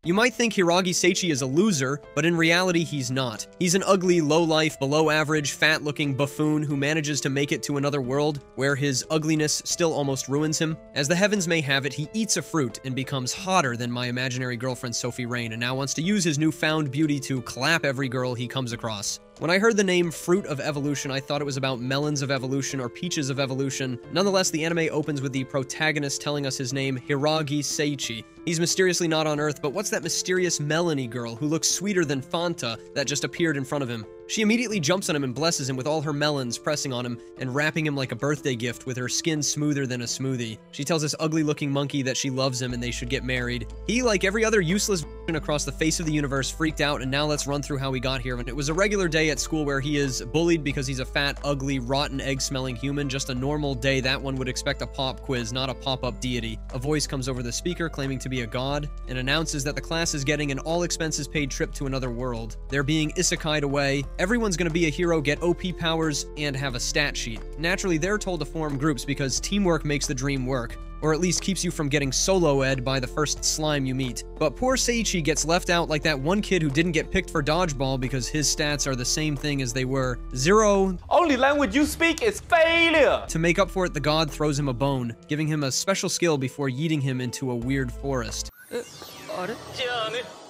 You might think Hiragi Seichi is a loser, but in reality he's not. He's an ugly, low-life, below-average, fat-looking buffoon who manages to make it to another world where his ugliness still almost ruins him. As the heavens may have it, he eats a fruit and becomes hotter than my imaginary girlfriend Sophie Rain, and now wants to use his newfound beauty to clap every girl he comes across. When I heard the name Fruit of Evolution, I thought it was about melons of evolution or peaches of evolution. Nonetheless, the anime opens with the protagonist telling us his name, Hiragi Seichi. He's mysteriously not on Earth, but what's that mysterious Melanie girl who looks sweeter than Fanta that just appeared in front of him? She immediately jumps on him and blesses him with all her melons, pressing on him and wrapping him like a birthday gift with her skin smoother than a smoothie. She tells this ugly-looking monkey that she loves him and they should get married. He, like every other useless across the face of the universe, freaked out, and now let's run through how we got here. It was a regular day at school where he is bullied because he's a fat, ugly, rotten egg-smelling human. Just a normal day. That one would expect a pop quiz, not a pop-up deity. A voice comes over the speaker claiming to be a god and announces that the class is getting an all-expenses-paid trip to another world. They're being isekai'd away. Everyone's gonna be a hero, get OP powers, and have a stat sheet. Naturally, they're told to form groups because teamwork makes the dream work, or at least keeps you from getting solo-ed by the first slime you meet. But poor Seichi gets left out like that one kid who didn't get picked for dodgeball because his stats are the same thing as they were. 0. Only language you speak is failure! To make up for it, the god throws him a bone, giving him a special skill before yeeting him into a weird forest.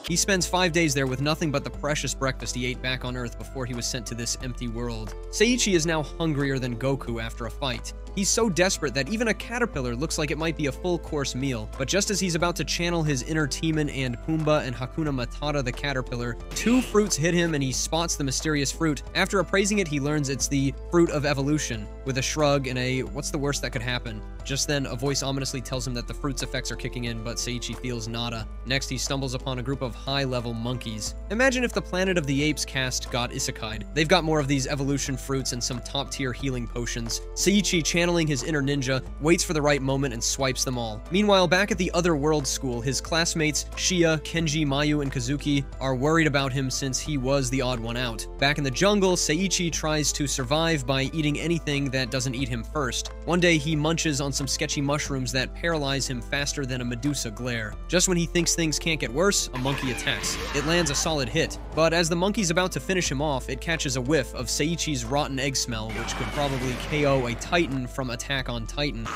He spends 5 days there with nothing but the precious breakfast he ate back on Earth before he was sent to this empty world. Seichi is now hungrier than Goku after a fight. He's so desperate that even a caterpillar looks like it might be a full-course meal. But just as he's about to channel his inner Timon and Pumbaa and Hakuna Matata the caterpillar, 2 fruits hit him and he spots the mysterious fruit. After appraising it, he learns it's the Fruit of Evolution. With a shrug and a, what's the worst that could happen? Just then, a voice ominously tells him that the fruit's effects are kicking in, but Seichi feels nada. Next, he stumbles upon a group of high-level monkeys. Imagine if the Planet of the Apes cast got isekai'd. They've got more of these evolution fruits and some top-tier healing potions. Seichi, channeling his inner ninja, waits for the right moment and swipes them all. Meanwhile, back at the other world school, his classmates Shia, Kenji, Mayu, and Kazuki are worried about him since he was the odd one out. Back in the jungle, Seichi tries to survive by eating anything that doesn't eat him first. One day, he munches on some sketchy mushrooms that paralyze him faster than a Medusa glare. Just when he thinks things can't get worse, a monkey attacks. It lands a solid hit, but as the monkey's about to finish him off, it catches a whiff of Seichi's rotten egg smell, which could probably KO a Titan from Attack on Titan.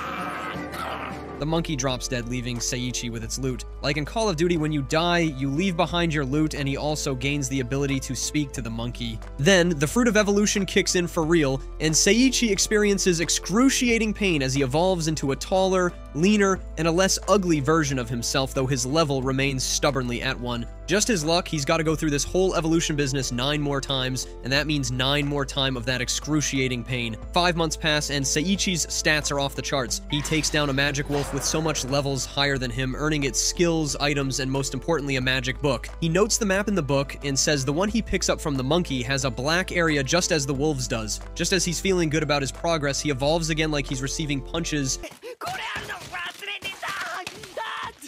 The monkey drops dead, leaving Seichi with its loot. Like in Call of Duty, when you die, you leave behind your loot, and he also gains the ability to speak to the monkey. Then, the Fruit of Evolution kicks in for real, and Seichi experiences excruciating pain as he evolves into a taller, leaner, and a less ugly version of himself, though his level remains stubbornly at 1. Just his luck, he's got to go through this whole evolution business 9 more times, and that means 9 more time of that excruciating pain. 5 months pass, and Seichi's stats are off the charts. He takes down a magic wolf with so much levels higher than him, earning its skills, items, and most importantly, a magic book. He notes the map in the book and says the one he picks up from the monkey has a black area just as the wolves does. Just as he's feeling good about his progress, he evolves again like he's receiving punches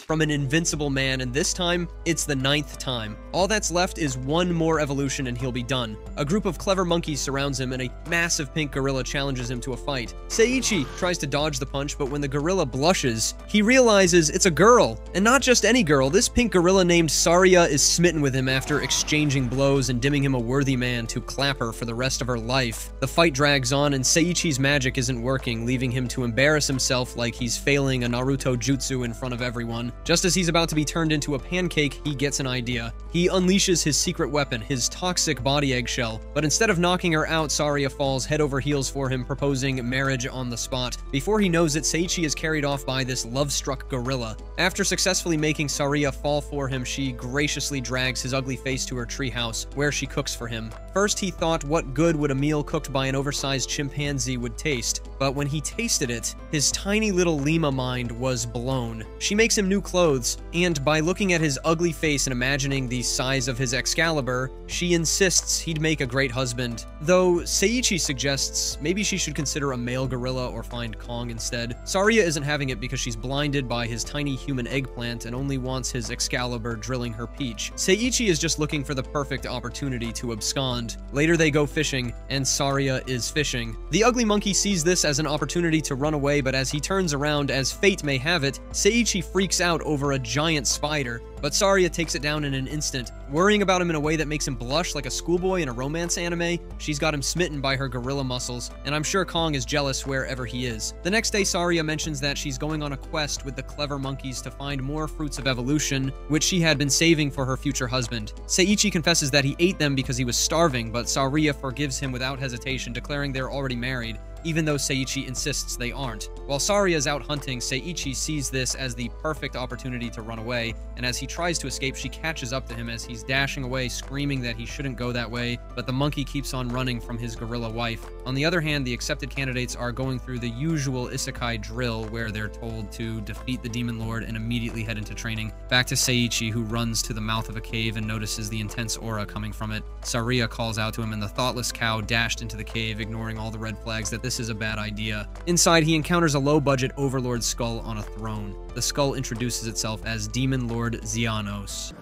from an invincible man, and this time, it's the 9th time. All that's left is 1 more evolution and he'll be done. A group of clever monkeys surrounds him and a massive pink gorilla challenges him to a fight. Seichi tries to dodge the punch, but when the gorilla blushes, he realizes it's a girl. And not just any girl, this pink gorilla named Saria is smitten with him after exchanging blows and deeming him a worthy man to clap her for the rest of her life. The fight drags on and Seichi's magic isn't working, leaving him to embarrass himself like he's failing a Naruto jutsu in front of everyone. Just as he's about to be turned into a pancake, he gets an idea. He unleashes his secret weapon, his toxic body eggshell, but instead of knocking her out, Saria falls head over heels for him, proposing marriage on the spot. Before he knows it, Seichi is carried off by this love-struck gorilla. After successfully making Saria fall for him, she graciously drags his ugly face to her treehouse, where she cooks for him. First, he thought what good would a meal cooked by an oversized chimpanzee would taste, but when he tasted it, his tiny little Lima mind was blown. She makes him new clothes, and by looking at his ugly face and imagining the size of his Excalibur, she insists he'd make a great husband. Though Seichi suggests maybe she should consider a male gorilla or find Kong instead. Saria isn't having it because she's blinded by his tiny human eggplant and only wants his Excalibur drilling her peach. Seichi is just looking for the perfect opportunity to abscond. Later they go fishing, and Saria is fishing. The ugly monkey sees this as an opportunity to run away, but as he turns around, as fate may have it, Seichi freaks out out over a giant spider, but Saria takes it down in an instant. Worrying about him in a way that makes him blush like a schoolboy in a romance anime, she's got him smitten by her gorilla muscles, and I'm sure Kong is jealous wherever he is. The next day, Saria mentions that she's going on a quest with the clever monkeys to find more fruits of evolution, which she had been saving for her future husband. Seiichi confesses that he ate them because he was starving, but Saria forgives him without hesitation, declaring they're already married, even though Seiichi insists they aren't. While Saria is out hunting, Seiichi sees this as the perfect opportunity to run away, and as he tries to escape, she catches up to him as he's dashing away, screaming that he shouldn't go that way, but the monkey keeps on running from his gorilla wife. On the other hand, the accepted candidates are going through the usual isekai drill, where they're told to defeat the demon lord and immediately head into training. Back to Seiichi, who runs to the mouth of a cave and notices the intense aura coming from it. Saria calls out to him, and the thoughtless cow dashed into the cave, ignoring all the red flags that this is a bad idea. Inside, he encounters a low-budget overlord skull on a throne. The skull introduces itself as Demon Lord Xenos.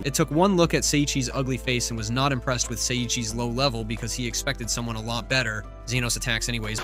It took one look at Seiichi's ugly face and was not impressed with Seiichi's low level because he expected someone a lot better. Xenos attacks anyways,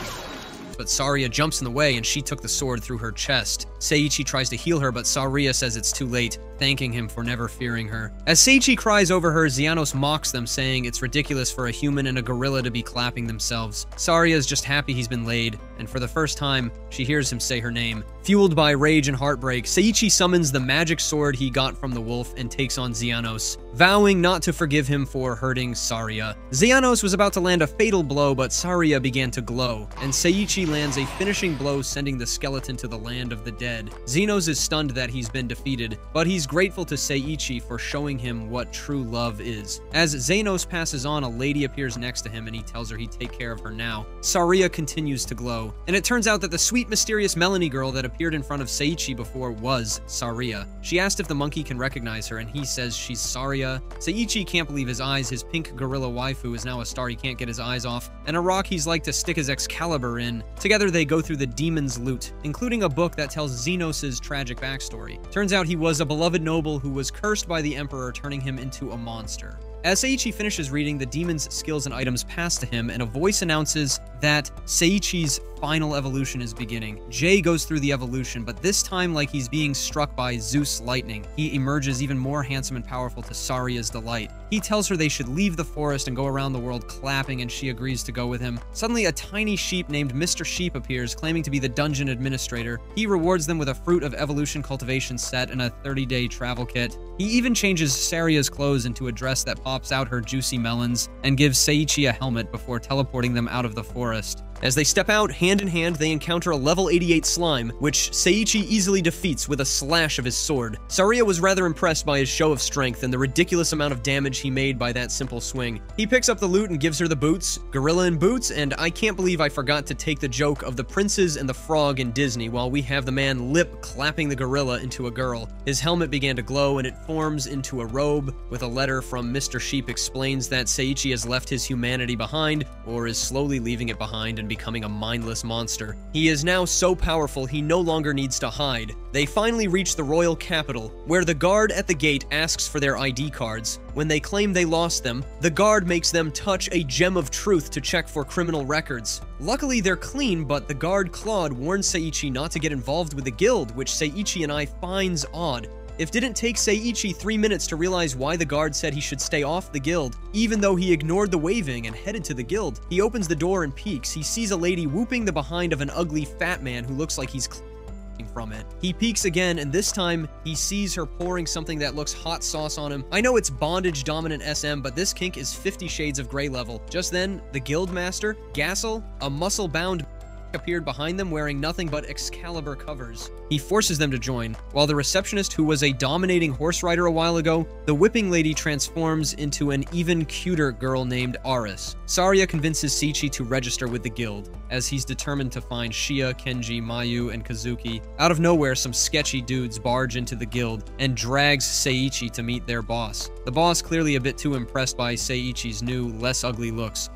but Saria jumps in the way and she took the sword through her chest. Seiichi tries to heal her, but Saria says it's too late, thanking him for never fearing her. As Seiichi cries over her, Xenos mocks them, saying it's ridiculous for a human and a gorilla to be clapping themselves. Saria is just happy he's been laid, and for the first time, she hears him say her name. Fueled by rage and heartbreak, Seiichi summons the magic sword he got from the wolf and takes on Xenos, vowing not to forgive him for hurting Saria. Xenos was about to land a fatal blow, but Saria began to glow, and Seiichi lands a finishing blow, sending the skeleton to the land of the dead. Xenos is stunned that he's been defeated, but he's grateful to Seiichi for showing him what true love is. As Xenos passes on, a lady appears next to him and he tells her he'd take care of her now. Saria continues to glow, and it turns out that the sweet, mysterious Melanie girl that appeared in front of Seiichi before was Saria. She asked if the monkey can recognize her, and he says she's Saria. Seiichi can't believe his eyes. His pink gorilla waifu is now a star he can't get his eyes off, and a rock he's like to stick his Excalibur in. Together they go through the demon's loot, including a book that tells Xenos' tragic backstory. Turns out he was a beloved noble who was cursed by the Emperor, turning him into a monster. As Seiichi finishes reading, the demon's skills and items pass to him, and a voice announces that Seiichi's final evolution is beginning. Jay goes through the evolution, but this time like he's being struck by Zeus lightning. He emerges even more handsome and powerful to Saria's delight. He tells her they should leave the forest and go around the world clapping, and she agrees to go with him. Suddenly, a tiny sheep named Mr. Sheep appears, claiming to be the dungeon administrator. He rewards them with a Fruit of Evolution cultivation set and a 30-day travel kit. He even changes Saria's clothes into a dress that pops out her juicy melons, and gives Seiichi a helmet before teleporting them out of the forest. As they step out, hand in hand, they encounter a level 88 slime, which Seiichi easily defeats with a slash of his sword. Saria was rather impressed by his show of strength and the ridiculous amount of damage he made by that simple swing. He picks up the loot and gives her the boots, gorilla in boots, and I can't believe I forgot to take the joke of the princes and the frog in Disney while we have the man lip clapping the gorilla into a girl. His helmet began to glow and it forms into a robe, with a letter from Mr. Sheep explains that Seiichi has left his humanity behind, or is slowly leaving it behind and becoming a mindless monster. He is now so powerful he no longer needs to hide. They finally reach the royal capital, where the guard at the gate asks for their ID cards. When they claim they lost them, the guard makes them touch a gem of truth to check for criminal records. Luckily, they're clean, but the guard Claude warns Seiichi not to get involved with the guild, which Seiichi and I finds odd. It didn't take Seiichi 3 minutes to realize why the guard said he should stay off the guild, even though he ignored the waving and headed to the guild. He opens the door and peeks. He sees a lady whooping the behind of an ugly fat man who looks like he's from it. He peeks again, and this time he sees her pouring something that looks hot sauce on him. I know it's bondage dominant SM, but this kink is 50 Shades of Grey level. Just then, the guild master, Gassel, a muscle-bound appeared behind them wearing nothing but Excalibur covers. He forces them to join, while the receptionist, who was a dominating horse rider a while ago, the whipping lady transforms into an even cuter girl named Aris. Saria convinces Seiichi to register with the guild, as he's determined to find Shia, Kenji, Mayu, and Kazuki. Out of nowhere, some sketchy dudes barge into the guild and drags Seiichi to meet their boss. The boss, clearly a bit too impressed by Seiichi's new, less ugly looks,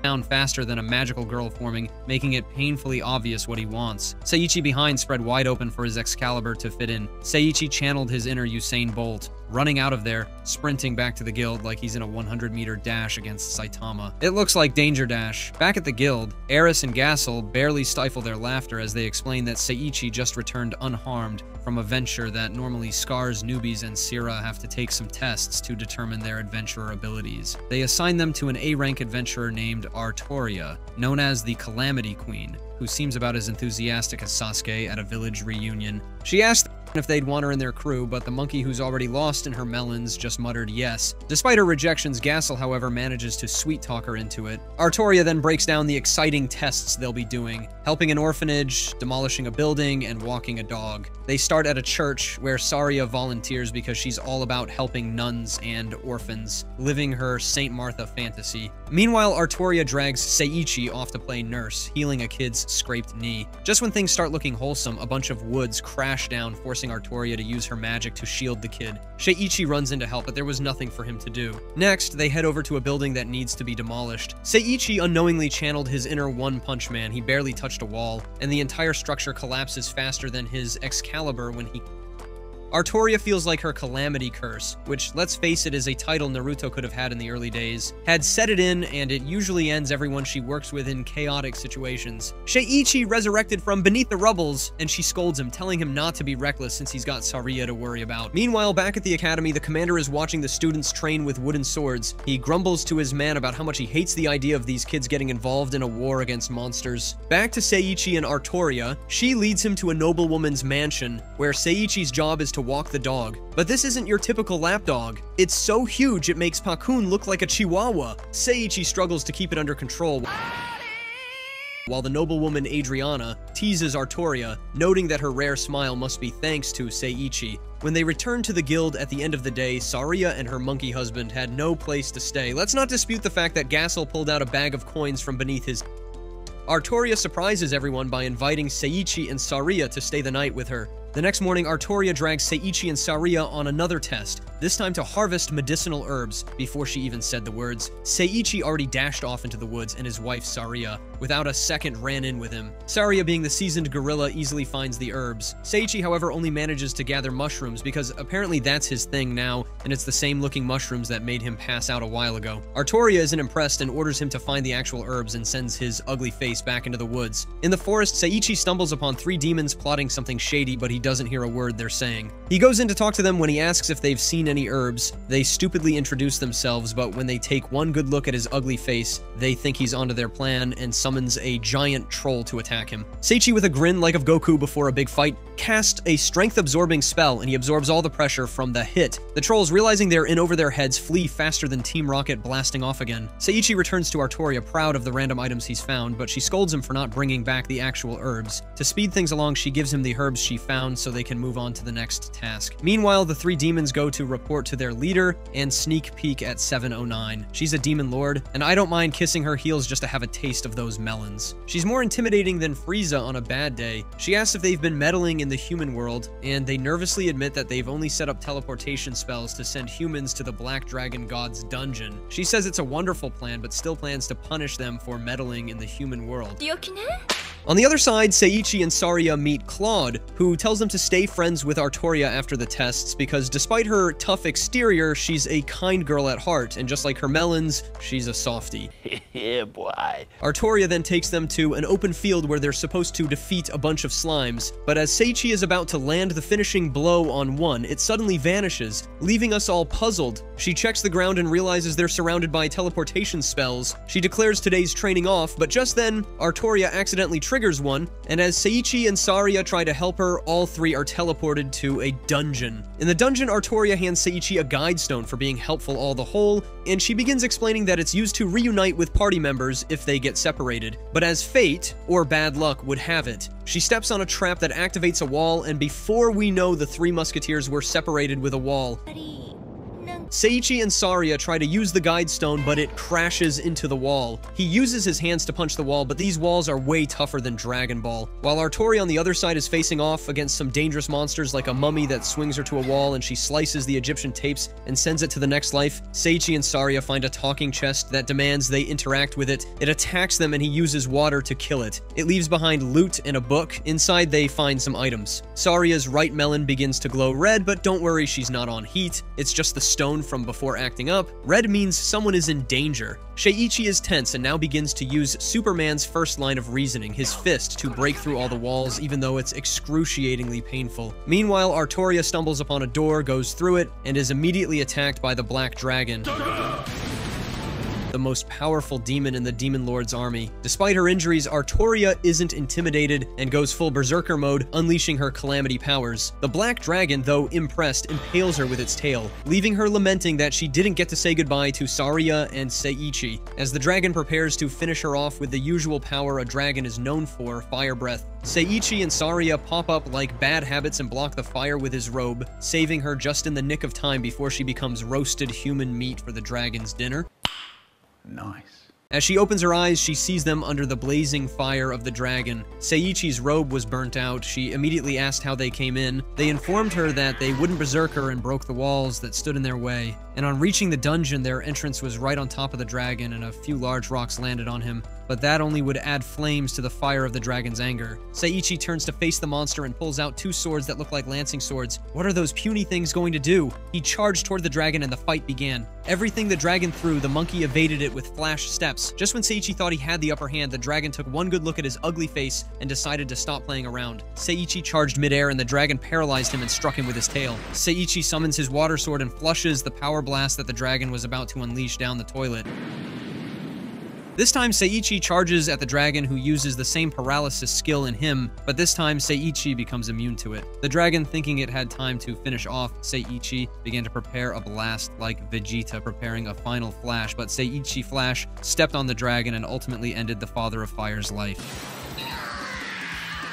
down faster than a magical girl forming, making it painfully obvious what he wants. Seiichi behind spread wide open for his Excalibur to fit in. Seiichi channeled his inner Usain Bolt, running out of there, sprinting back to the guild like he's in a 100-meter dash against Saitama. It looks like Danger Dash. Back at the guild, Eris and Gassel barely stifle their laughter as they explain that Seiichi just returned unharmed from a venture that normally Scars, Newbies, and Sierra have to take some tests to determine their adventurer abilities. They assign them to an A-rank adventurer named Artoria, known as the Calamity Queen, who seems about as enthusiastic as Sasuke at a village reunion. She asked if they'd want her in their crew, but the monkey who's already lost in her melons just muttered yes. Despite her rejections, Gassel, however, manages to sweet-talk her into it. Artoria then breaks down the exciting tests they'll be doing, helping an orphanage, demolishing a building, and walking a dog. They start at a church, where Saria volunteers because she's all about helping nuns and orphans, living her St. Martha fantasy. Meanwhile, Artoria drags Seiichi off to play nurse, healing a kid's scraped knee. Just when things start looking wholesome, a bunch of woods crash down, forcing Artoria to use her magic to shield the kid. Seiichi runs in to help, but there was nothing for him to do. Next, they head over to a building that needs to be demolished. Seiichi unknowingly channeled his inner One Punch Man. He barely touched a wall, and the entire structure collapses faster than his Excalibur when he... Artoria feels like her Calamity Curse, which, let's face it, is a title Naruto could have had in the early days, had set it in, and it usually ends everyone she works with in chaotic situations. Seiichi resurrected from beneath the rubbles, and she scolds him, telling him not to be reckless since he's got Saria to worry about. Meanwhile, back at the academy, the commander is watching the students train with wooden swords. He grumbles to his man about how much he hates the idea of these kids getting involved in a war against monsters. Back to Seiichi and Artoria, she leads him to a noblewoman's mansion, where Seiichi's job is to walk the dog. But this isn't your typical lapdog. It's so huge it makes Pakun look like a chihuahua. Seiichi struggles to keep it under control, while the noblewoman Adriana teases Artoria, noting that her rare smile must be thanks to Seiichi. When they return to the guild at the end of the day, Saria and her monkey husband had no place to stay. Let's not dispute the fact that Gassel pulled out a bag of coins from beneath his... Artoria surprises everyone by inviting Seiichi and Saria to stay the night with her. The next morning, Artoria drags Seiichi and Saria on another test, this time to harvest medicinal herbs. Before she even said the words, Seiichi already dashed off into the woods, and his wife, Saria, without a second ran in with him. Saria, being the seasoned gorilla, easily finds the herbs. Seiichi, however, only manages to gather mushrooms because apparently that's his thing now, and it's the same looking mushrooms that made him pass out a while ago. Artoria isn't impressed and orders him to find the actual herbs and sends his ugly face back into the woods. In the forest, Seiichi stumbles upon three demons plotting something shady, but he doesn't hear a word they're saying. He goes in to talk to them. When he asks if they've seen any herbs, they stupidly introduce themselves, but when they take one good look at his ugly face, they think he's onto their plan and summons a giant troll to attack him. Seiichi, with a grin like of Goku before a big fight, casts a strength-absorbing spell, and he absorbs all the pressure from the hit. The trolls, realizing they're in over their heads, flee faster than Team Rocket blasting off again. Seiichi returns to Artoria, proud of the random items he's found, but she scolds him for not bringing back the actual herbs. To speed things along, she gives him the herbs she found so they can move on to the next task. Meanwhile, the three demons go to report to their leader and sneak peek at 709. She's a demon lord, and I don't mind kissing her heels just to have a taste of those melons. She's more intimidating than Frieza on a bad day. She asks if they've been meddling in the human world, and they nervously admit that they've only set up teleportation spells to send humans to the Black Dragon God's dungeon. She says it's a wonderful plan, but still plans to punish them for meddling in the human world. On the other side, Seiichi and Saria meet Claude, who tells them to stay friends with Artoria after the tests because despite her tough exterior, she's a kind girl at heart, and just like her melons, she's a softie. Yeah, boy. Artoria then takes them to an open field where they're supposed to defeat a bunch of slimes, but as Seiichi is about to land the finishing blow on one, it suddenly vanishes, leaving us all puzzled. She checks the ground and realizes they're surrounded by teleportation spells. She declares today's training off, but just then, Artoria accidentally triggers one, and as Seiichi and Saria try to help her, all three are teleported to a dungeon. In the dungeon, Artoria hands Seiichi a guide stone for being helpful all the whole, and she begins explaining that it's used to reunite with party members if they get separated. But as fate, or bad luck, would have it, she steps on a trap that activates a wall, and before we know, the three musketeers were separated with a wall. Seiichi and Saria try to use the guide stone, but it crashes into the wall. He uses his hands to punch the wall, but these walls are way tougher than Dragon Ball. While Artoria on the other side is facing off against some dangerous monsters like a mummy that swings her to a wall and she slices the Egyptian tapes and sends it to the next life, Seiichi and Saria find a talking chest that demands they interact with it. It attacks them and he uses water to kill it. It leaves behind loot and a book. Inside they find some items. Saria's right melon begins to glow red, but don't worry, she's not on heat. It's just the stone from before acting up. Red means someone is in danger. Seiichi is tense and now begins to use Superman's first line of reasoning, his fist, to break through all the walls, even though it's excruciatingly painful. Meanwhile, Artoria stumbles upon a door, goes through it, and is immediately attacked by the Black Dragon, the most powerful demon in the Demon Lord's army. Despite her injuries, Artoria isn't intimidated and goes full berserker mode, unleashing her calamity powers. The Black Dragon, though impressed, impales her with its tail, leaving her lamenting that she didn't get to say goodbye to Saria and Seiichi. As the dragon prepares to finish her off with the usual power a dragon is known for, fire breath, Seiichi and Saria pop up like bad habits and block the fire with his robe, saving her just in the nick of time before she becomes roasted human meat for the dragon's dinner. Nice. As she opens her eyes, she sees them under the blazing fire of the dragon. Seiichi's robe was burnt out. She immediately asked how they came in. They informed her that they wouldn't berserk her and broke the walls that stood in their way. And on reaching the dungeon, their entrance was right on top of the dragon and a few large rocks landed on him. But that only would add flames to the fire of the dragon's anger. Seiichi turns to face the monster and pulls out two swords that look like lancing swords. What are those puny things going to do? He charged toward the dragon and the fight began. Everything the dragon threw, the monkey evaded it with flash steps. Just when Seiichi thought he had the upper hand, the dragon took one good look at his ugly face and decided to stop playing around. Seiichi charged midair and the dragon paralyzed him and struck him with his tail. Seiichi summons his water sword and flushes the power blast that the dragon was about to unleash down the toilet. This time, Seiichi charges at the dragon, who uses the same paralysis skill in him, but this time Seiichi becomes immune to it. The dragon, thinking it had time to finish off Seiichi, began to prepare a blast like Vegeta preparing a final flash, but Seiichi Flash stepped on the dragon and ultimately ended the Father of Fire's life.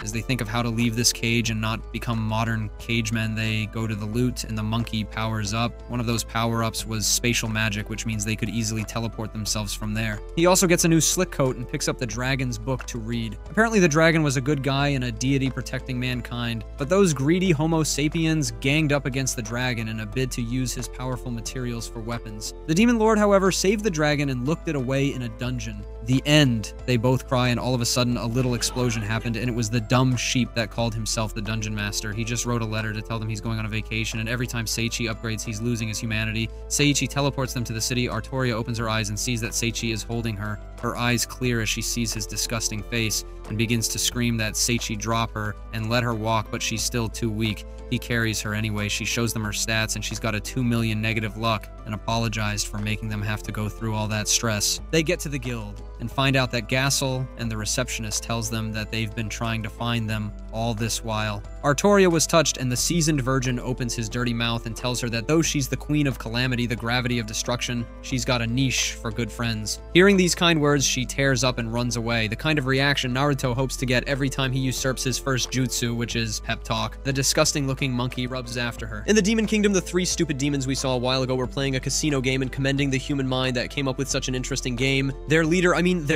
As they think of how to leave this cage and not become modern cagemen, they go to the loot and the monkey powers up. One of those power-ups was spatial magic, which means they could easily teleport themselves from there. He also gets a new slick coat and picks up the dragon's book to read. Apparently the dragon was a good guy and a deity protecting mankind, but those greedy Homo sapiens ganged up against the dragon in a bid to use his powerful materials for weapons. The Demon Lord, however, saved the dragon and looked it away in a dungeon. The end, they both cry, and all of a sudden a little explosion happened, and it was the dumb sheep that called himself the Dungeon Master. He just wrote a letter to tell them he's going on a vacation, and every time Seiichi upgrades, he's losing his humanity. Seiichi teleports them to the city. Artoria opens her eyes and sees that Seiichi is holding her. Her eyes clear as she sees his disgusting face and begins to scream that Seiichi drop her and let her walk, but she's still too weak. He carries her anyway. She shows them her stats, and she's got a 2 million negative luck, and apologized for making them have to go through all that stress. They get to the guild and find out that Gassel and the receptionist tells them that they've been trying to find them all this while. Artoria was touched, and the seasoned virgin opens his dirty mouth and tells her that though she's the queen of calamity, the gravity of destruction, she's got a niche for good friends. Hearing these kind words, she tears up and runs away, the kind of reaction Naruto hopes to get every time he usurps his first jutsu, which is pep talk. The disgusting-looking monkey rubs after her. In the Demon Kingdom, the three stupid demons we saw a while ago were playing a casino game and commending the human mind that came up with such an interesting game. Their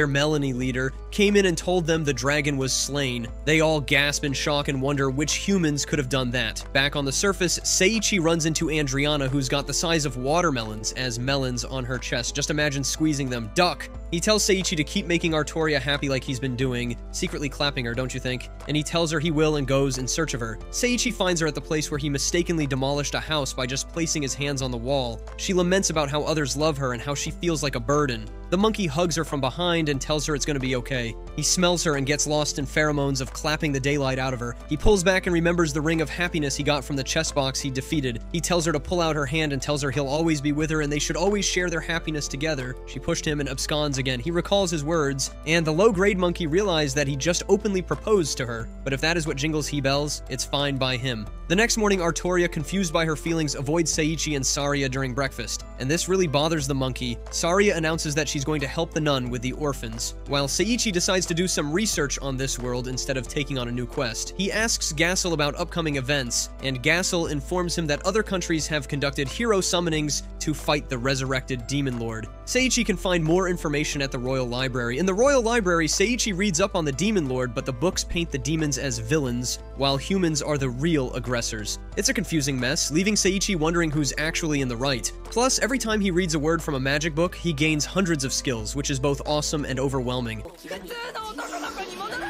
Melanie leader, came in and told them the dragon was slain. They all gasp in shock and wonder which humans could have done that. Back on the surface, Seiichi runs into Andriana, who's got the size of watermelons as melons on her chest. Just imagine squeezing them. Duck! He tells Seiichi to keep making Artoria happy like he's been doing, secretly clapping her, don't you think? And he tells her he will and goes in search of her. Seiichi finds her at the place where he mistakenly demolished a house by just placing his hands on the wall. She laments about how others love her and how she feels like a burden. The monkey hugs her from behind and tells her it's going to be okay. He smells her and gets lost in pheromones of clapping the daylight out of her. He pulls back and remembers the ring of happiness he got from the chess box he defeated. He tells her to pull out her hand and tells her he'll always be with her and they should always share their happiness together. She pushed him and absconds again. He recalls his words, and the low-grade monkey realized that he just openly proposed to her. But if that is what jingles he bells, it's fine by him. The next morning, Artoria, confused by her feelings, avoids Seiichi and Saria during breakfast, and this really bothers the monkey. Saria announces that she's going to help the nun with the orphans, while Seiichi decides to do some research on this world instead of taking on a new quest. He asks Gassel about upcoming events, and Gassel informs him that other countries have conducted hero summonings to fight the resurrected Demon Lord. Seiichi can find more information at the Royal Library. In the Royal Library, Seiichi reads up on the Demon Lord, but the books paint the demons as villains, while humans are the real aggressors. It's a confusing mess, leaving Seiichi wondering who's actually in the right. Plus, every time he reads a word from a magic book, he gains hundreds of skills, which is both awesome and overwhelming.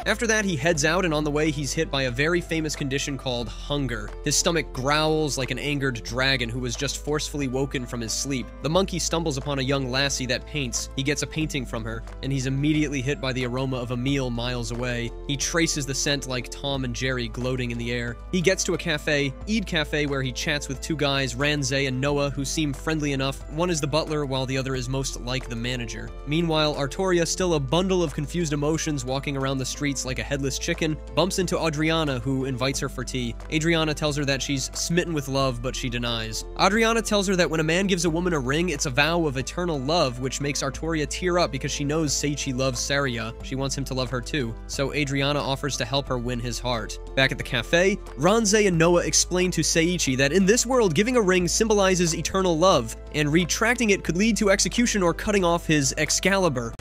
After that, he heads out, and on the way, he's hit by a very famous condition called hunger. His stomach growls like an angered dragon who was just forcefully woken from his sleep. The monkey stumbles upon a young lassie that paints. He gets a painting from her, and he's immediately hit by the aroma of a meal miles away. He traces the scent like Tom and Jerry gloating in the air. He gets to a cafe, Eid Cafe, where he chats with two guys, Ranzei and Noah, who seem friendly enough. One is the butler, while the other is most like the manager. Meanwhile, Artoria, still a bundle of confused emotions walking around the streets like a headless chicken, bumps into Adriana, who invites her for tea. Adriana tells her that she's smitten with love, but she denies. Adriana tells her that when a man gives a woman a ring, it's a vow of eternal love, which makes Artoria tear up because she knows Seiichi loves Saria. She wants him to love her too, so Adriana offers to help her win his heart. Back at the cafe, Ranzei and Noah explain to Seiichi that in this world, giving a ring symbolizes eternal love, and retracting it could lead to execution or cutting off his Excalibur.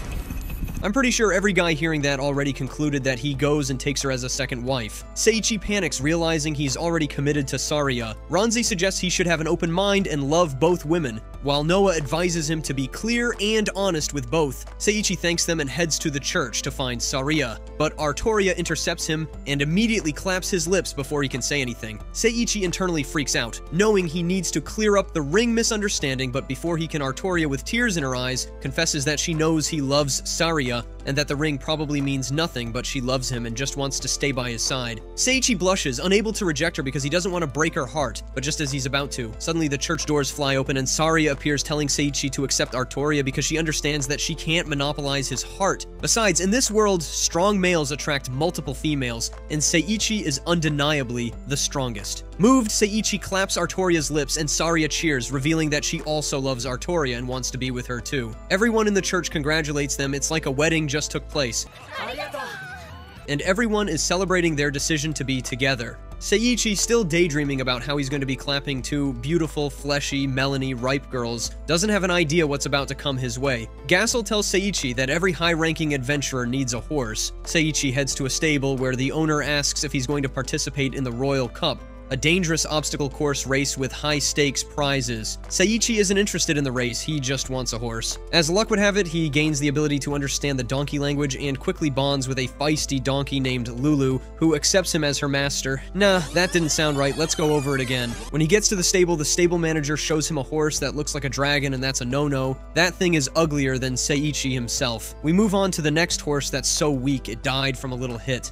I'm pretty sure every guy hearing that already concluded that he goes and takes her as a second wife. Seiichi panics, realizing he's already committed to Saria. Ranzei suggests he should have an open mind and love both women, while Noah advises him to be clear and honest with both. Seiichi thanks them and heads to the church to find Saria, but Artoria intercepts him and immediately claps his lips before he can say anything. Seiichi internally freaks out, knowing he needs to clear up the ring misunderstanding, but before he can, Artoria, with tears in her eyes, confesses that she knows he loves Saria, and that the ring probably means nothing, but she loves him and just wants to stay by his side. Seiichi blushes, unable to reject her because he doesn't want to break her heart, but just as he's about to, suddenly the church doors fly open and Saria appears, telling Seiichi to accept Artoria because she understands that she can't monopolize his heart. Besides, in this world, strong males attract multiple females, and Seiichi is undeniably the strongest. Moved, Seiichi claps Artoria's lips and Saria cheers, revealing that she also loves Artoria and wants to be with her too. Everyone in the church congratulates them. It's like a wedding just took place, and everyone is celebrating their decision to be together. Seiichi, still daydreaming about how he's going to be clapping two beautiful, fleshy, melony, ripe girls, doesn't have an idea what's about to come his way. Gassel tells Seiichi that every high-ranking adventurer needs a horse. Seiichi heads to a stable where the owner asks if he's going to participate in the Royal Cup, a dangerous obstacle course race with high-stakes prizes. Seiichi isn't interested in the race, he just wants a horse. As luck would have it, he gains the ability to understand the donkey language and quickly bonds with a feisty donkey named Lulu, who accepts him as her master. Nah, that didn't sound right, let's go over it again. When he gets to the stable manager shows him a horse that looks like a dragon, and that's a no-no. That thing is uglier than Seiichi himself. We move on to the next horse that's so weak it died from a little hit.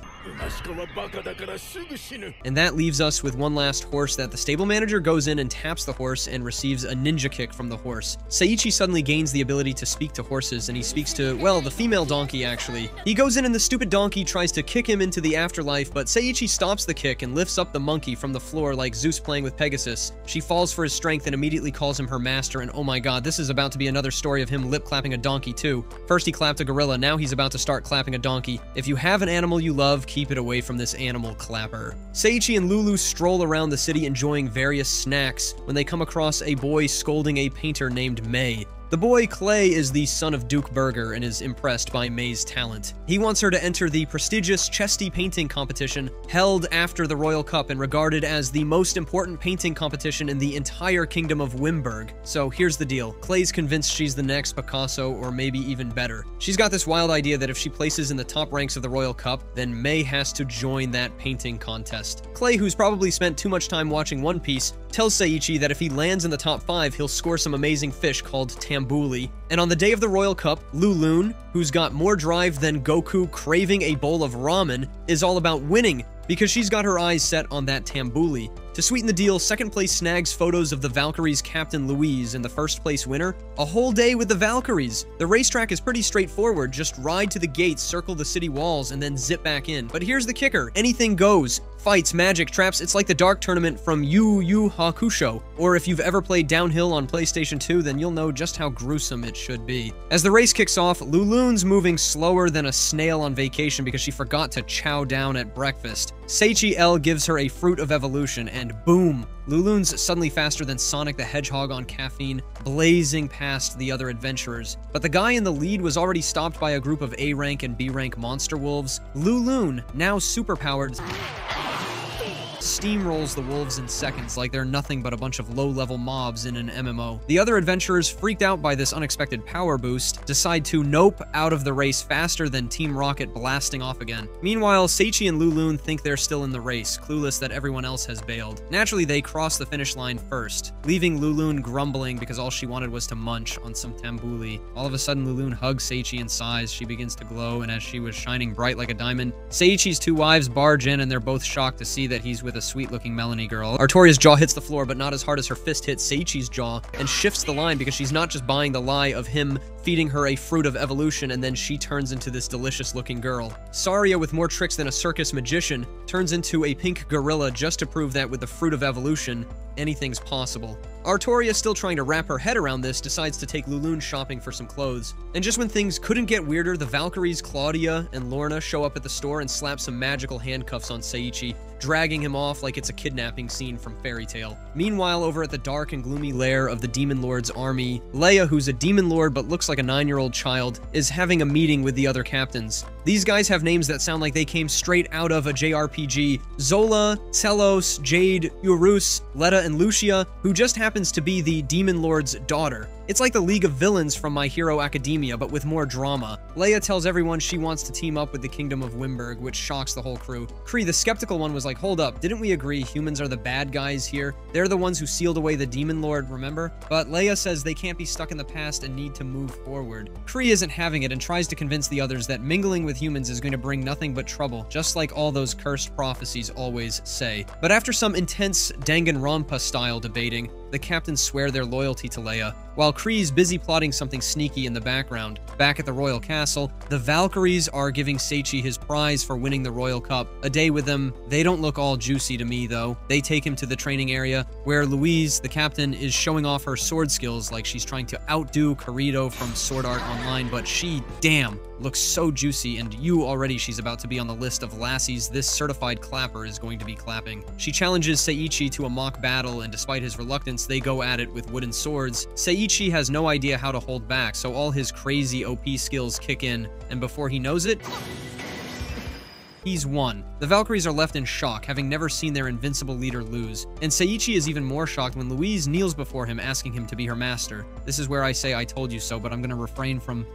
And that leaves us with one last horse that the stable manager goes in and taps the horse and receives a ninja kick from the horse. Seiichi suddenly gains the ability to speak to horses, and he speaks to, well, the female donkey actually. He goes in and the stupid donkey tries to kick him into the afterlife, but Seiichi stops the kick and lifts up the monkey from the floor like Zeus playing with Pegasus. She falls for his strength and immediately calls him her master, and oh my god, this is about to be another story of him lip-clapping a donkey too. First he clapped a gorilla, now he's about to start clapping a donkey. If you have an animal you love, keep it away from this animal clapper. Seiichi and Lulu stroll around the city enjoying various snacks when they come across a boy scolding a painter named May. The boy, Clay, is the son of Duke Burger and is impressed by May's talent. He wants her to enter the prestigious Chesty painting competition held after the Royal Cup and regarded as the most important painting competition in the entire kingdom of Wimberg. So here's the deal. Clay's convinced she's the next Picasso, or maybe even better. She's got this wild idea that if she places in the top ranks of the Royal Cup, then May has to join that painting contest. Clay, who's probably spent too much time watching One Piece, tells Seiichi that if he lands in the top 5, he'll score some amazing fish called tambuli. And on the day of the Royal Cup, Lulun, who's got more drive than Goku craving a bowl of ramen, is all about winning, because she's got her eyes set on that tambuli. To To sweeten the deal, second place snags photos of the Valkyries' Captain Louise and the first place winner. A whole day with the Valkyries. The racetrack is pretty straightforward, just ride to the gates, circle the city walls, and then zip back in. But here's the kicker, anything goes. Fights, magic, traps, it's like the Dark Tournament from Yu Yu Hakusho. Or if you've ever played Downhill on PlayStation 2, then you'll know just how gruesome it should be. As the race kicks off, Lulun's moving slower than a snail on vacation because she forgot to chow down at breakfast. Seichi L gives her a fruit of evolution, and boom! Lulun's suddenly faster than Sonic the Hedgehog on caffeine, blazing past the other adventurers. But the guy in the lead was already stopped by a group of A-rank and B-rank monster wolves. Lulun, now superpowered, steamrolls the wolves in seconds like they're nothing but a bunch of low-level mobs in an MMO. The other adventurers, freaked out by this unexpected power boost, decide to nope out of the race faster than Team Rocket blasting off again. Meanwhile, Seichi and Lulun think they're still in the race, clueless that everyone else has bailed. Naturally, they cross the finish line first, leaving Lulun grumbling because all she wanted was to munch on some tambuli. All of a sudden, Lulun hugs Seichi and sighs. She begins to glow, and as she was shining bright like a diamond, Seichi's two wives barge in, and they're both shocked to see that he's with a sweet-looking Melanie girl. Artoria's jaw hits the floor, but not as hard as her fist hits Seichi's jaw, and shifts the line because she's not just buying the lie of him feeding her a fruit of evolution and then she turns into this delicious-looking girl. Saria, with more tricks than a circus magician, turns into a pink gorilla just to prove that with the fruit of evolution, anything's possible. Artoria, still trying to wrap her head around this, decides to take Lulun shopping for some clothes. And just when things couldn't get weirder, the Valkyries, Claudia and Lorna, show up at the store and slap some magical handcuffs on Seichi, dragging him off like it's a kidnapping scene from Fairy Tail. Meanwhile, over at the dark and gloomy lair of the Demon Lord's army, Leia, who's a Demon Lord but looks like a 9-year-old child, is having a meeting with the other captains. These guys have names that sound like they came straight out of a JRPG. Zola, Telos, Jade, Urus, Letta, and Lucia, who just happens to be the Demon Lord's daughter. It's like the League of Villains from My Hero Academia, but with more drama. Leia tells everyone she wants to team up with the Kingdom of Wimberg, which shocks the whole crew. Kree, the skeptical one, was like, hold up, didn't we agree humans are the bad guys here? They're the ones who sealed away the Demon Lord, remember? But Leia says they can't be stuck in the past and need to move forward. Kree isn't having it and tries to convince the others that mingling with humans is going to bring nothing but trouble, just like all those cursed prophecies always say. But after some intense Danganronpa-style debating, the captains swear their loyalty to Leia, while Kree's busy plotting something sneaky in the background. Back at the royal castle, the Valkyries are giving Seichi his prize for winning the Royal Cup. A day with them, they don't look all juicy to me though. They take him to the training area, where Louise, the captain, is showing off her sword skills like she's trying to outdo Kirito from Sword Art Online, but she, damn, looks so juicy, and already she's about to be on the list of lassies this certified clapper is going to be clapping. She challenges Seichi to a mock battle, and despite his reluctance, they go at it with wooden swords. Seichi has no idea how to hold back, so all his crazy OP skills kick in, and before he knows it, he's won. The Valkyries are left in shock, having never seen their invincible leader lose. And Seichi is even more shocked when Louise kneels before him, asking him to be her master. This is where I say I told you so, but I'm gonna refrain from...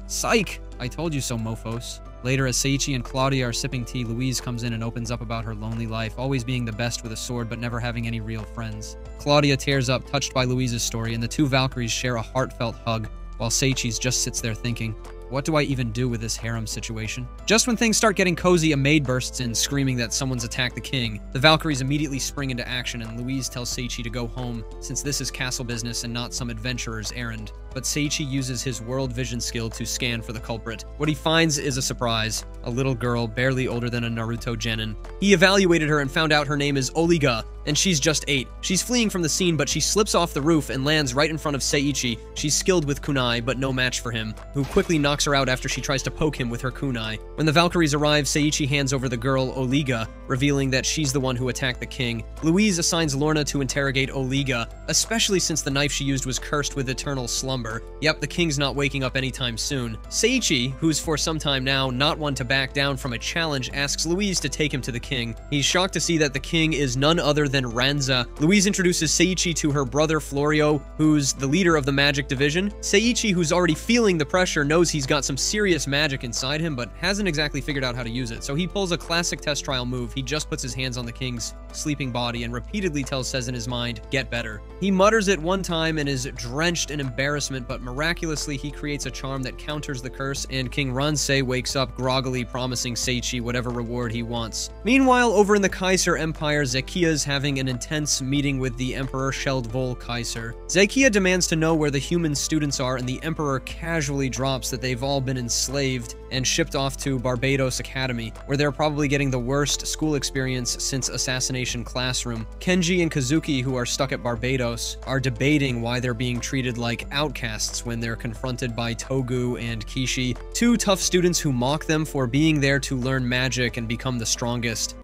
Psych! I told you so, mofos. Later, as Seichi and Claudia are sipping tea, Louise comes in and opens up about her lonely life, always being the best with a sword but never having any real friends. Claudia tears up, touched by Louise's story, and the two Valkyries share a heartfelt hug, while Seichi just sits there thinking, what do I even do with this harem situation? Just when things start getting cozy, a maid bursts in, screaming that someone's attacked the king. The Valkyries immediately spring into action, and Louise tells Seichi to go home, since this is castle business and not some adventurer's errand. But Seichi uses his world vision skill to scan for the culprit. What he finds is a surprise. A little girl, barely older than a Naruto genin. He evaluated her and found out her name is Oliga, and she's just 8. She's fleeing from the scene, but she slips off the roof and lands right in front of Seichi. She's skilled with kunai, but no match for him, who quickly knocks her out after she tries to poke him with her kunai. When the Valkyries arrive, Seichi hands over the girl Oliga, revealing that she's the one who attacked the king. Louise assigns Lorna to interrogate Oliga, especially since the knife she used was cursed with eternal slumber. Yep, the king's not waking up anytime soon. Seichi, who's for some time now not one to back down from a challenge, asks Louise to take him to the king. He's shocked to see that the king is none other than Ranza. Louise introduces Seichi to her brother Florio, who's the leader of the magic division. Seichi, who's already feeling the pressure, knows he's got some serious magic inside him, but hasn't exactly figured out how to use it, so he pulls a classic test trial move. He just puts his hands on the king's sleeping body and repeatedly tells Seize in his mind, get better. He mutters it one time and is drenched in embarrassment, but miraculously he creates a charm that counters the curse, and King Ransei wakes up groggily, promising Seichi whatever reward he wants. Meanwhile, over in the Kaiser Empire, Zekia's having having an intense meeting with the Emperor Sheldvol Kaiser. Zakia demands to know where the human students are, and the Emperor casually drops that they've all been enslaved and shipped off to Barbados Academy, where they're probably getting the worst school experience since Assassination Classroom. Kenji and Kazuki, who are stuck at Barbados, are debating why they're being treated like outcasts when they're confronted by Togu and Kishi, two tough students who mock them for being there to learn magic and become the strongest.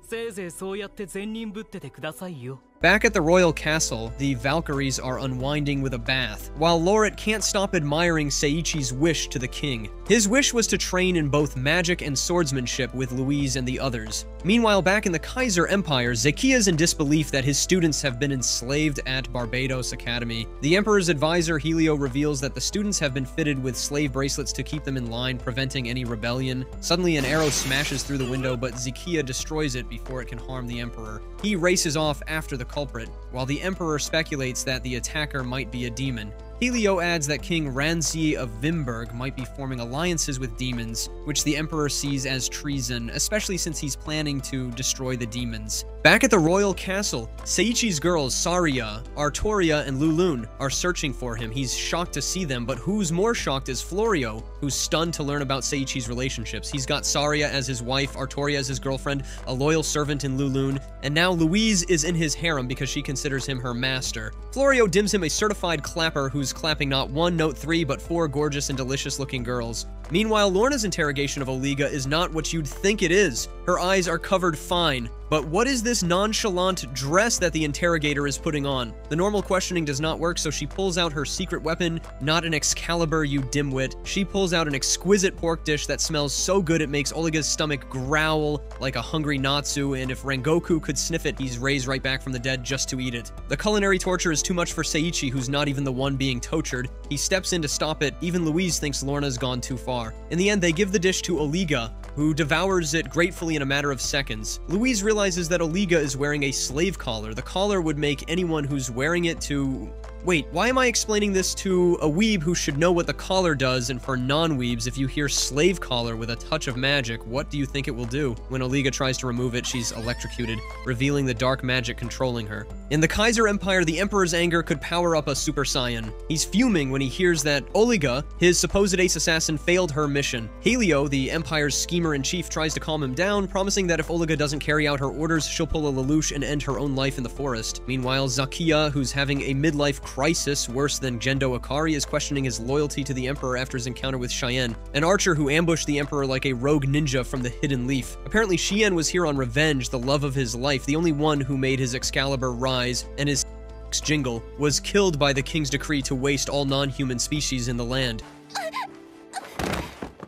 Back at the royal castle, the Valkyries are unwinding with a bath, while Loret can't stop admiring Seiichi's wish to the king. His wish was to train in both magic and swordsmanship with Louise and the others. Meanwhile, back in the Kaiser Empire, Zakia's in disbelief that his students have been enslaved at Barbados Academy. The Emperor's advisor, Helio, reveals that the students have been fitted with slave bracelets to keep them in line, preventing any rebellion. Suddenly, an arrow smashes through the window, but Zakia destroys it before it can harm the Emperor. He races off after the culprit, while the Emperor speculates that the attacker might be a demon. Helio adds that King Ranzi of Vimberg might be forming alliances with demons, which the Emperor sees as treason, especially since he's planning to destroy the demons. Back at the royal castle, Seiichi's girls, Saria, Artoria, and Lulun, are searching for him. He's shocked to see them, but who's more shocked is Florio, who's stunned to learn about Seiichi's relationships. He's got Saria as his wife, Artoria as his girlfriend, a loyal servant in Lulun, and now Louise is in his harem because she considers him her master. Florio dims him a certified clapper who's clapping not one note 3 but 4 gorgeous and delicious looking girls. Meanwhile, Lorna's interrogation of Oliga is not what you'd think it is. Her eyes are covered fine. But what is this nonchalant dress that the interrogator is putting on? The normal questioning does not work, so she pulls out her secret weapon, not an Excalibur, you dimwit. She pulls out an exquisite pork dish that smells so good it makes Oliga's stomach growl like a hungry Natsu, and if Rengoku could sniff it, he's raised right back from the dead just to eat it. The culinary torture is too much for Seiichi, who's not even the one being tortured. He steps in to stop it. Even Louise thinks Lorna's gone too far. In the end, they give the dish to Oliga, who devours it gratefully in a matter of seconds. Louise realizes that Oliga is wearing a slave collar. The collar would make anyone who's wearing it to... Wait, why am I explaining this to a weeb who should know what the collar does, and for non-weebs, if you hear slave collar with a touch of magic, what do you think it will do? When Oliga tries to remove it, she's electrocuted, revealing the dark magic controlling her. In the Kaiser Empire, the Emperor's anger could power up a Super Saiyan. He's fuming when he hears that Oliga, his supposed ace assassin, failed her mission. Helio, the Empire's schemer-in-chief, tries to calm him down, promising that if Oliga doesn't carry out her orders, she'll pull a Lelouch and end her own life in the forest. Meanwhile, Zakia, who's having a midlife crisis worse than Gendo Akari, is questioning his loyalty to the Emperor after his encounter with Cheyenne, an archer who ambushed the Emperor like a rogue ninja from the Hidden Leaf. Apparently, Cheyenne was here on revenge, the love of his life, the only one who made his Excalibur rise, and his jingle was killed by the king's decree to waste all non-human species in the land.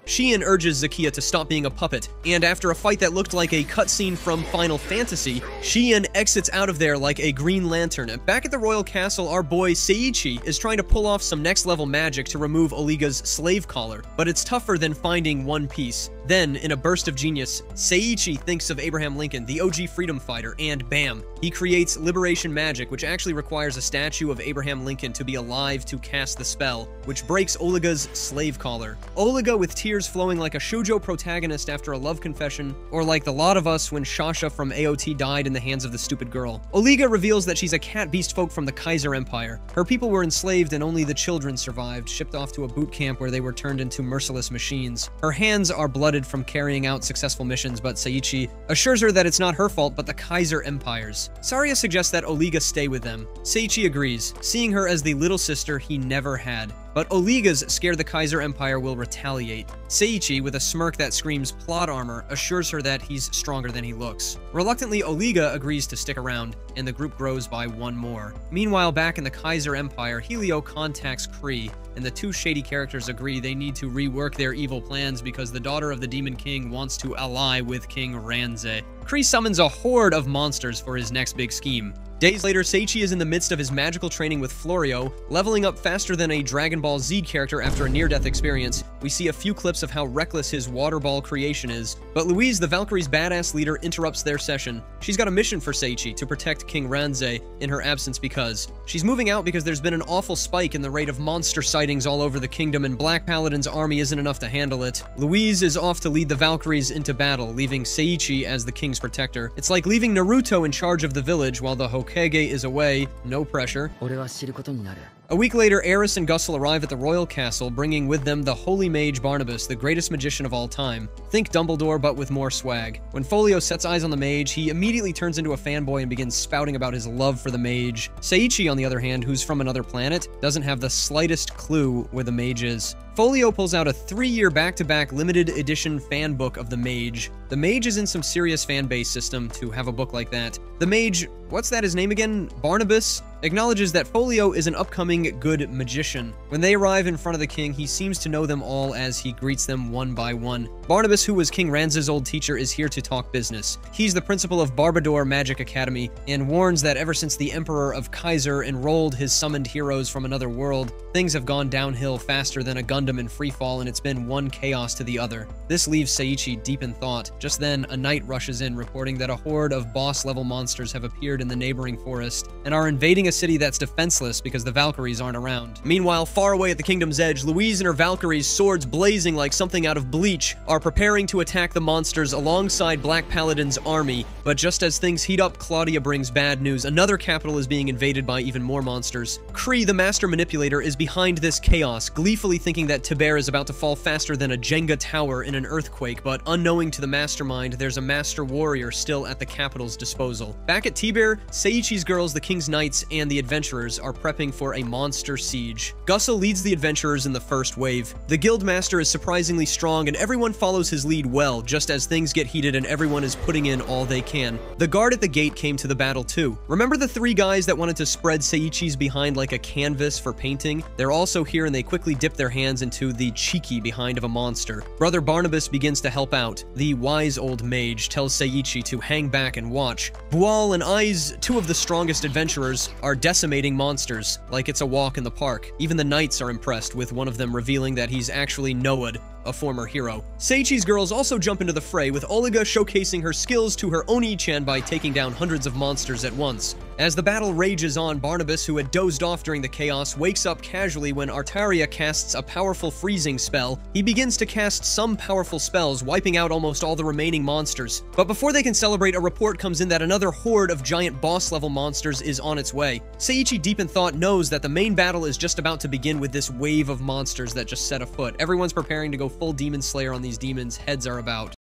Cheyenne urges Zakia to stop being a puppet, and after a fight that looked like a cutscene from Final Fantasy, Cheyenne exits out of there like a Green Lantern. Back at the royal castle, our boy Seiichi is trying to pull off some next-level magic to remove Oliga's slave collar, but it's tougher than finding one piece. Then, in a burst of genius, Seiichi thinks of Abraham Lincoln, the OG freedom fighter, and bam! He creates liberation magic, which actually requires a statue of Abraham Lincoln to be alive to cast the spell, which breaks Oliga's slave collar. Oliga, with tears flowing like a shoujo protagonist after a love confession, or like the lot of us when Shasha from AOT died in the hands of the stupid girl. Oliga reveals that she's a cat beast folk from the Kaiser Empire. Her people were enslaved and only the children survived, shipped off to a boot camp where they were turned into merciless machines. Her hands are blooded from carrying out successful missions, but Seiichi assures her that it's not her fault, but the Kaiser Empire's. Saria suggests that Oliga stay with them. Seiichi agrees, seeing her as the little sister he never had. But Oliga's scared the Kaiser Empire will retaliate. Seiichi, with a smirk that screams plot armor, assures her that he's stronger than he looks. Reluctantly, Oliga agrees to stick around, and the group grows by one more. Meanwhile, back in the Kaiser Empire, Helio contacts Kree, and the two shady characters agree they need to rework their evil plans because the daughter of the Demon King wants to ally with King Ranze. Kree summons a horde of monsters for his next big scheme. Days later, Seiichi is in the midst of his magical training with Florio, leveling up faster than a Dragon Ball Z character after a near-death experience. We see a few clips of how reckless his water ball creation is. But Louise, the Valkyries' badass leader, interrupts their session. She's got a mission for Seiichi to protect King Ranze in her absence because she's moving out because there's been an awful spike in the rate of monster sightings all over the kingdom, and Black Paladin's army isn't enough to handle it. Louise is off to lead the Valkyries into battle, leaving Seiichi as the king's protector. It's like leaving Naruto in charge of the village while the Hokage is away. No pressure. A week later, Eris and Gussel arrive at the royal castle, bringing with them the holy mage Barnabas, the greatest magician of all time. Think Dumbledore, but with more swag. When Folio sets eyes on the mage, he immediately turns into a fanboy and begins spouting about his love for the mage. Seiichi, on the other hand, who's from another planet, doesn't have the slightest clue where the mage is. Folio pulls out a 3-year back-to-back limited edition fan book of the mage. The mage is in some serious fan base system to have a book like that. The mage, what's that his name again? Barnabas? Acknowledges that Folio is an upcoming good magician. When they arrive in front of the king, he seems to know them all as he greets them one by one. Barnabas, who was King Ranze's old teacher, is here to talk business. He's the principal of Barbador Magic Academy and warns that ever since the Emperor of Kaiser enrolled his summoned heroes from another world, things have gone downhill faster than a Gundam in freefall, and it's been one chaos to the other. This leaves Seiichi deep in thought. Just then, a knight rushes in, reporting that a horde of boss-level monsters have appeared in the neighboring forest and are invading a city that's defenseless because the Valkyries aren't around. Meanwhile, far away at the kingdom's edge, Louise and her Valkyries, swords blazing like something out of Bleach, are preparing to attack the monsters alongside Black Paladin's army. But just as things heat up, Claudia brings bad news. Another capital is being invaded by even more monsters. Kree, the master manipulator, is behind this chaos, gleefully thinking that Tiberi is about to fall faster than a Jenga tower in an earthquake, but unknowing to the mastermind, there's a master warrior still at the capital's disposal. Back at Tiberi, Seiichi's girls, the king's knights, and the adventurers are prepping for a monster siege. Gussel leads the adventurers in the first wave. The guild master is surprisingly strong, and everyone follows his lead well, just as things get heated and everyone is putting in all they can. The guard at the gate came to the battle too. Remember the 3 guys that wanted to spread Seiichi's behind like a canvas for painting? They're also here, and they quickly dip their hands into the cheeky behind of a monster. Brother Barnabas begins to help out. The wise old mage tells Seiichi to hang back and watch. Bual and Aiz, 2 of the strongest adventurers, are decimating monsters like it's a walk in the park. Even the knights are impressed, with one of them revealing that he's actually Noad, a former hero. Seiichi's girls also jump into the fray, with Oliga showcasing her skills to her Oni-chan by taking down hundreds of monsters at once. As the battle rages on, Barnabas, who had dozed off during the chaos, wakes up casually when Artaria casts a powerful freezing spell. He begins to cast some powerful spells, wiping out almost all the remaining monsters. But before they can celebrate, a report comes in that another horde of giant boss-level monsters is on its way. Seiichi, deep in thought, knows that the main battle is just about to begin with this wave of monsters that just set afoot. Everyone's preparing to go full Demon Slayer on these demons, heads are about.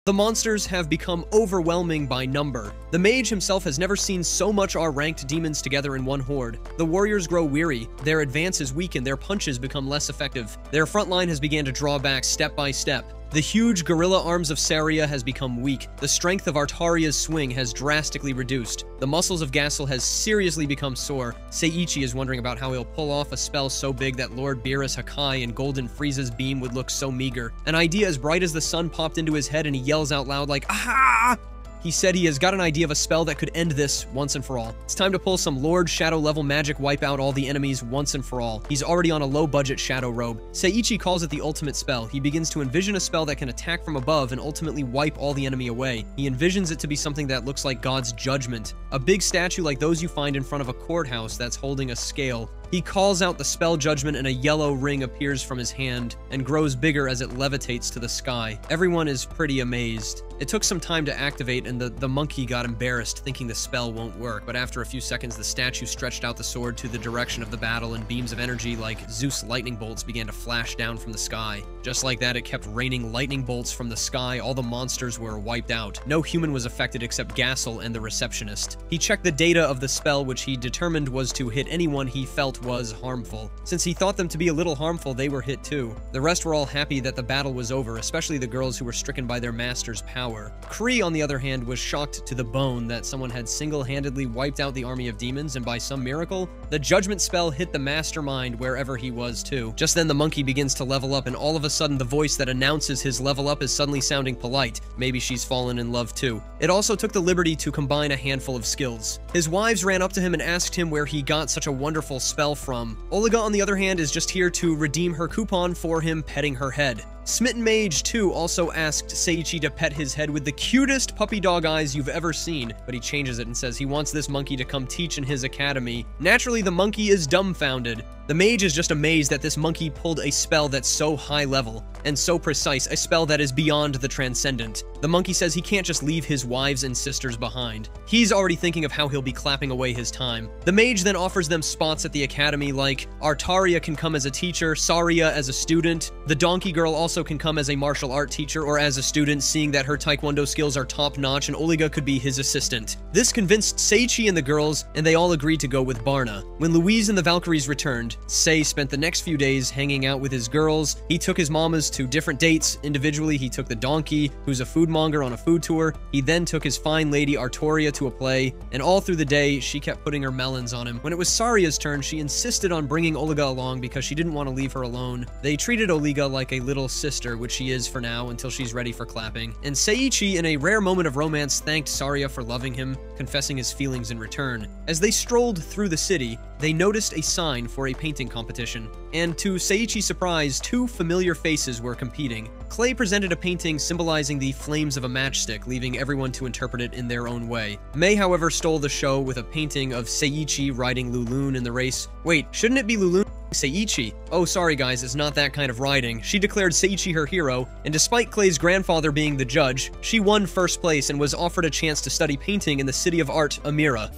The monsters have become overwhelming by number. The mage himself has never seen so much R-ranked demons together in one horde. The warriors grow weary, their advances weaken, their punches become less effective. Their front line has begun to draw back step by step. The huge gorilla arms of Saria has become weak. The strength of Artaria's swing has drastically reduced. The muscles of Gussel has seriously become sore. Seiichi is wondering about how he'll pull off a spell so big that Lord Beerus Hakai and Golden Frieza's beam would look so meager. An idea as bright as the sun popped into his head, and he yells out loud like, "Aha!" He said he has got an idea of a spell that could end this once and for all. It's time to pull some Lord Shadow level magic, wipe out all the enemies once and for all. He's already on a low budget Shadow Robe. Seiichi calls it the ultimate spell. He begins to envision a spell that can attack from above and ultimately wipe all the enemy away. He envisions it to be something that looks like God's judgment. A big statue like those you find in front of a courthouse that's holding a scale. He calls out the spell judgment, and a yellow ring appears from his hand and grows bigger as it levitates to the sky. Everyone is pretty amazed. It took some time to activate, and the monkey got embarrassed, thinking the spell won't work, but after a few seconds, the statue stretched out the sword to the direction of the battle, and beams of energy like Zeus lightning bolts began to flash down from the sky. Just like that, it kept raining lightning bolts from the sky. All the monsters were wiped out. No human was affected except Gussel and the receptionist. He checked the data of the spell, which he determined was to hit anyone he felt was harmful. Since he thought them to be a little harmful, they were hit too. The rest were all happy that the battle was over, especially the girls who were stricken by their master's power. Kree, on the other hand, was shocked to the bone that someone had single-handedly wiped out the army of demons, and by some miracle, the judgment spell hit the mastermind wherever he was too. Just then the monkey begins to level up, and all of a sudden the voice that announces his level up is suddenly sounding polite. Maybe she's fallen in love too. It also took the liberty to combine a handful of skills. His wives ran up to him and asked him where he got such a wonderful spell from. Olga, on the other hand, is just here to redeem her coupon for him petting her head. Smitten Mage, too, also asked Seiichi to pet his head with the cutest puppy dog eyes you've ever seen, but he changes it and says he wants this monkey to come teach in his academy. Naturally, the monkey is dumbfounded. The mage is just amazed that this monkey pulled a spell that's so high level and so precise, a spell that is beyond the transcendent. The monkey says he can't just leave his wives and sisters behind. He's already thinking of how he'll be clapping away his time. The mage then offers them spots at the academy, like Artaria can come as a teacher, Saria as a student. The donkey girl also can come as a martial art teacher or as a student, seeing that her taekwondo skills are top-notch, and Olga could be his assistant. This convinced Seiichi and the girls, and they all agreed to go with Barna. When Louise and the Valkyries returned, Sei spent the next few days hanging out with his girls. He took his mamas to different dates. Individually, he took the donkey, who's a foodmonger, on a food tour. He then took his fine lady Artoria to a play, and all through the day, she kept putting her melons on him. When it was Saria's turn, she insisted on bringing Olga along because she didn't want to leave her alone. They treated Olga like a little sister, which she is for now until she's ready for clapping. And Seiichi, in a rare moment of romance, thanked Saria for loving him, confessing his feelings in return. As they strolled through the city, they noticed a sign for a painting competition, and to Seiichi's surprise, two familiar faces were competing. Clay presented a painting symbolizing the flames of a matchstick, leaving everyone to interpret it in their own way. Mei, however, stole the show with a painting of Seiichi riding Lulun in the race. Wait, shouldn't it be Lulun Seiichi? Oh, sorry guys, it's not that kind of riding. She declared Seiichi her hero, and despite Clay's grandfather being the judge, she won first place and was offered a chance to study painting in the city of art, Amira.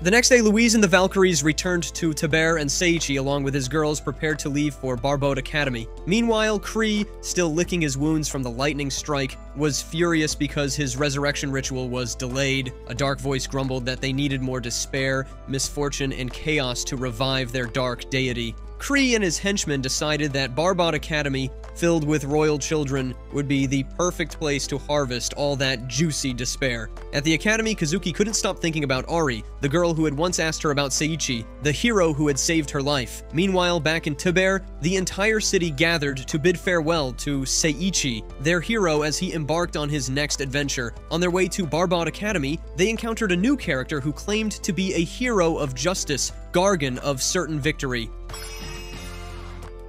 The next day, Louise and the Valkyries returned to Taber, and Seiichi, along with his girls, prepared to leave for Barbode Academy. Meanwhile, Kree, still licking his wounds from the lightning strike, was furious because his resurrection ritual was delayed. A dark voice grumbled that they needed more despair, misfortune, and chaos to revive their dark deity. Kree and his henchmen decided that Barbode Academy, filled with royal children, would be the perfect place to harvest all that juicy despair. At the academy, Kazuki couldn't stop thinking about Ari, the girl who had once asked her about Seiichi, the hero who had saved her life. Meanwhile, back in Taber, the entire city gathered to bid farewell to Seiichi, their hero, as he embarked on his next adventure. On their way to Barbode Academy, they encountered a new character who claimed to be a hero of justice, Gargan of Certain Victory.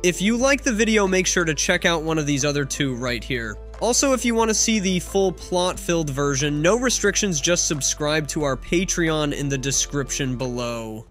If you like the video, make sure to check out one of these other two right here. Also, if you want to see the full plot-filled version, no restrictions, just subscribe to our Patreon in the description below.